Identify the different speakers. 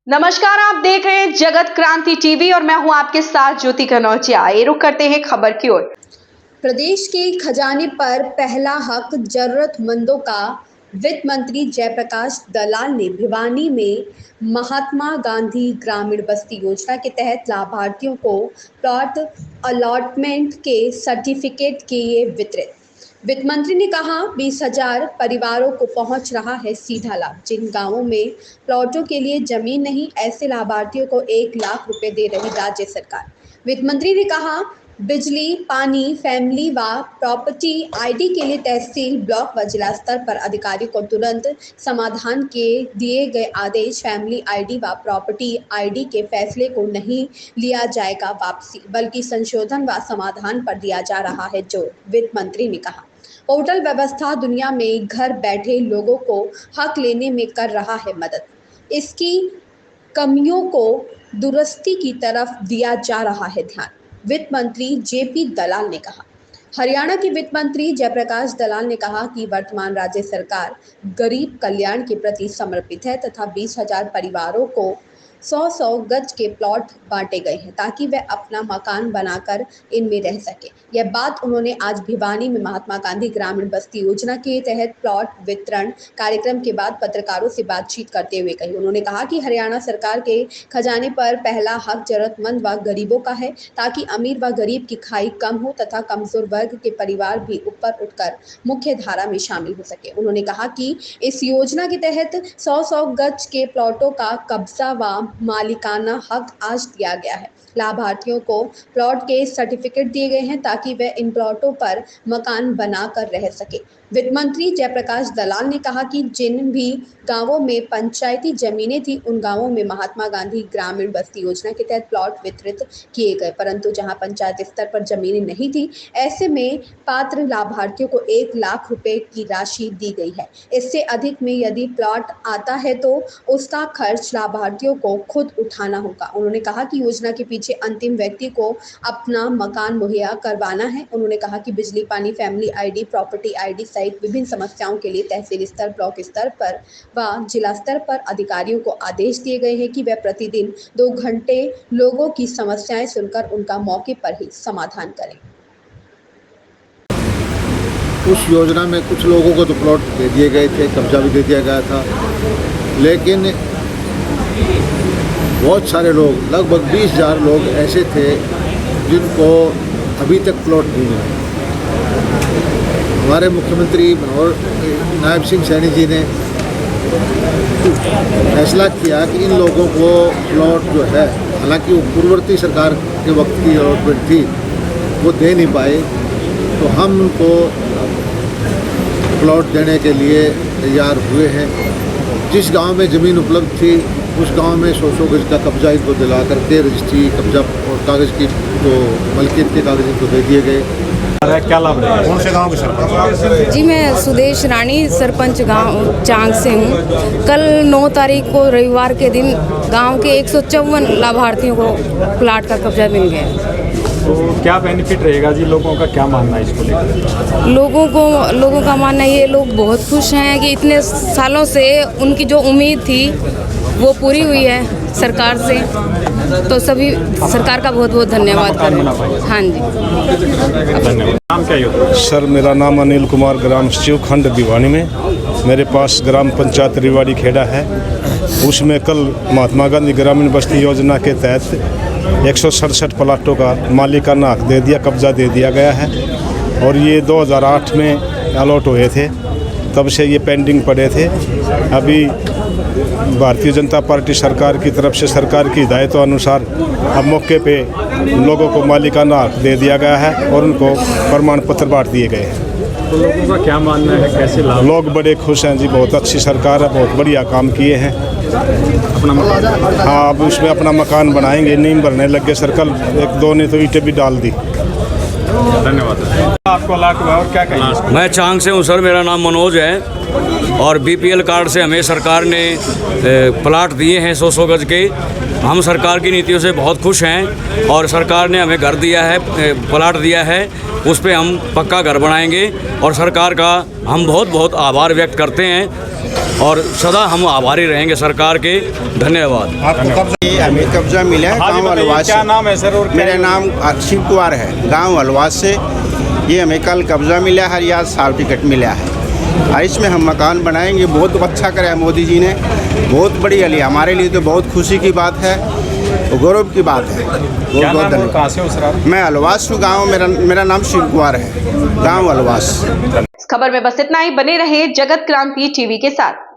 Speaker 1: नमस्कार, आप देख रहे हैं जगत क्रांति टीवी और मैं हूं आपके साथ ज्योति कनौजिया। ये रुख करते हैं खबर की ओर। प्रदेश के खजाने पर पहला हक जरूरतमंदों का वित्त मंत्री जयप्रकाश दलाल ने भिवानी में महात्मा गांधी ग्रामीण बस्ती योजना के तहत लाभार्थियों को प्लॉट अलॉटमेंट के सर्टिफिकेट किए वितरित। वित्त मंत्री ने कहा 20,000 परिवारों को पहुंच रहा है सीधा लाभ। जिन गांवों में प्लॉटों के लिए जमीन नहीं, ऐसे लाभार्थियों को 1 लाख रुपए दे रही राज्य सरकार। वित्त मंत्री ने कहा बिजली, पानी, फैमिली व प्रॉपर्टी आईडी के लिए तहसील, ब्लॉक व जिला स्तर पर अधिकारियों को तुरंत समाधान के दिए गए आदेश। फैमिली आईडी व प्रॉपर्टी आईडी के फैसले को नहीं लिया जाएगा वापसी, बल्कि संशोधन व समाधान पर दिया जा रहा है जोर। वित्त मंत्री ने कहा पोर्टल व्यवस्था दुनिया में घर बैठे लोगों को हक लेने में कर रहा है मदद। इसकी कमियों को दुरुस्ती की तरफ दिया जा रहा है ध्यान। वित्त मंत्री जेपी दलाल ने कहा। हरियाणा के वित्त मंत्री जयप्रकाश दलाल ने कहा कि वर्तमान राज्य सरकार गरीब कल्याण के प्रति समर्पित है तथा 20,000 परिवारों को 100 गज के प्लॉट बांटे गए हैं ताकि वे अपना मकान बनाकर इनमें रह सके। यह बात उन्होंने आज भिवानी में महात्मा गांधी ग्रामीण बस्ती योजना के तहत प्लॉट वितरण कार्यक्रम के बाद पत्रकारों से बातचीत करते हुए कही। उन्होंने कहा कि हरियाणा सरकार के खजाने पर पहला हक जरूरतमंद व गरीबों का है ताकि अमीर व गरीब की खाई कम हो तथा कमजोर वर्ग के परिवार भी ऊपर उठकर मुख्य धारा में शामिल हो सके। उन्होंने कहा कि इस योजना के तहत 100 गज के प्लॉटों का कब्जा व मालिकाना हक आज दिया गया है। लाभार्थियों को प्लॉट के सर्टिफिकेट दिए गए हैं ताकि वे इन प्लॉटों पर मकान बनाकर रह सके। वित्त मंत्री जयप्रकाश दलाल ने कहा कि जिन भी गांवों में पंचायती जमीनें थी, उन गांवों में महात्मा गांधी ग्रामीण बस्ती योजना के तहत प्लॉट वितरित किए गए, परंतु जहां पंचायत स्तर पर जमीनें नहीं थी, ऐसे में पात्र लाभार्थियों को 1 लाख रुपए की राशि दी गई है। इससे अधिक में यदि प्लॉट आता है तो उसका खर्च लाभार्थियों को खुद उठाना होगा। उन्होंने कहा कि योजना के पीछे अंतिम व्यक्ति को अपना मकान मुहैया करवाना है। उन्होंने कहा कि बिजली, पानी, फैमिली आईडी, प्रॉपर्टी आईडी सहित विभिन्न समस्याओं के लिए तहसील स्तर, ब्लॉक स्तर पर व जिला स्तर पर अधिकारियों को आदेश दिए गए हैं कि वे प्रतिदिन 2 घंटे लोगों की समस्याएं सुनकर उनका मौके पर ही समाधान करें।
Speaker 2: उस योजना में कुछ लोगों को तो प्लॉट दे दिए गए थे, कब्जा भी दे दिया गया था, लेकिन बहुत सारे लोग, लगभग 20,000 लोग ऐसे थे जिनको अभी तक प्लॉट नहीं मिला। हमारे मुख्यमंत्री मनोहर नायब सिंह सैनी जी ने फैसला किया कि इन लोगों को प्लॉट जो है, हालांकि वो पूर्ववर्ती सरकार के वक्त की अलॉटमेंट थी, वो दे नहीं पाए, तो हम उनको प्लॉट देने के लिए तैयार हुए हैं। जिस गांव में ज़मीन उपलब्ध थी, उस गांव में 100 गज का कब्जा इनको दिला करके रजिस्ट्री, कब्जा और कागज़ की जो मलकियत के कागज़ इनको दे दिए गए।
Speaker 3: क्या लाभ रहे? कौन से गांव के सरपंच?
Speaker 4: जी, मैं सुदेश रानी, सरपंच गांव चांग से हूं। कल 9 तारीख को रविवार के दिन गांव के 154 लाभार्थियों को प्लाट का कब्जा मिल गया।
Speaker 3: तो क्या बेनिफिट रहेगा जी? लोगों का क्या मानना है इसको लेकर?
Speaker 4: लोगों का मानना ये लोग बहुत खुश हैं कि इतने सालों से उनकी जो उम्मीद थी वो पूरी हुई है सरकार से, तो सभी सरकार का बहुत बहुत धन्यवाद करें। हाँ जी,
Speaker 3: धन्यवाद। नाम क्या है?
Speaker 5: सर, मेरा नाम अनिल कुमार, ग्राम सचिव खंड भिवानी में। मेरे पास ग्राम पंचायत रिवाड़ी खेड़ा है, उसमें कल महात्मा गांधी ग्रामीण बस्ती योजना के तहत 167 प्लाटों का मालिकाना हक दे दिया, कब्जा दे दिया गया है। और ये 2008 में अलॉट हुए थे, तब से ये पेंडिंग पड़े थे। अभी भारतीय जनता पार्टी सरकार की तरफ से सरकार की हिदायतों अनुसार अब मौके पे लोगों को मालिकाना हक दे दिया गया है और उनको प्रमाण पत्र बांट दिए गए हैं।
Speaker 3: तो लोगों का क्या मानना है, कैसे लाभ?
Speaker 5: लोग बड़े खुश हैं जी, बहुत अच्छी सरकार है, बहुत बढ़िया काम किए हैं।
Speaker 3: अपना मकान?
Speaker 5: हाँ, अब उसमें अपना मकान बनाएंगे, नींव भरने लग गए सर। कल 1-2 ने तो ईंटें भी डाल दी।
Speaker 3: धन्यवाद। आपको अलर्ट हुआ और क्या कहेंगे?
Speaker 6: मैं चांग से हूँ सर, मेरा नाम मनोज है और बीपीएल कार्ड से हमें सरकार ने प्लाट दिए हैं 100 गज के। हम सरकार की नीतियों से बहुत खुश हैं और सरकार ने हमें घर दिया है, प्लाट दिया है, उस पे हम पक्का घर बनाएंगे और सरकार का हम बहुत बहुत आभार व्यक्त करते हैं और सदा हम आभारी रहेंगे सरकार के। धन्यवाद।
Speaker 7: हमें कब्जा मिला है गाँव अलवास से।
Speaker 3: क्या नाम है सर? और
Speaker 7: मेरा नाम शिव कुमार है, गांव अलवास से। ये हमें कल कब्जा मिला है, या साफ टिकट मिला है और इसमें हम मकान बनाएंगे। बहुत अच्छा करा है मोदी जी ने, बहुत बढ़िया लिया। हमारे लिए तो बहुत खुशी की बात है, गौरव की बात है। बहुत बहुत धन्यवाद।
Speaker 3: कहाँ से हो सर आप?
Speaker 7: मैं अलवास हूँ, गाँव मेरा नाम शिव कुमार है, गाँव अलवास।
Speaker 1: इस खबर में बस इतना ही। बने रहे जगत क्रांति टीवी के साथ।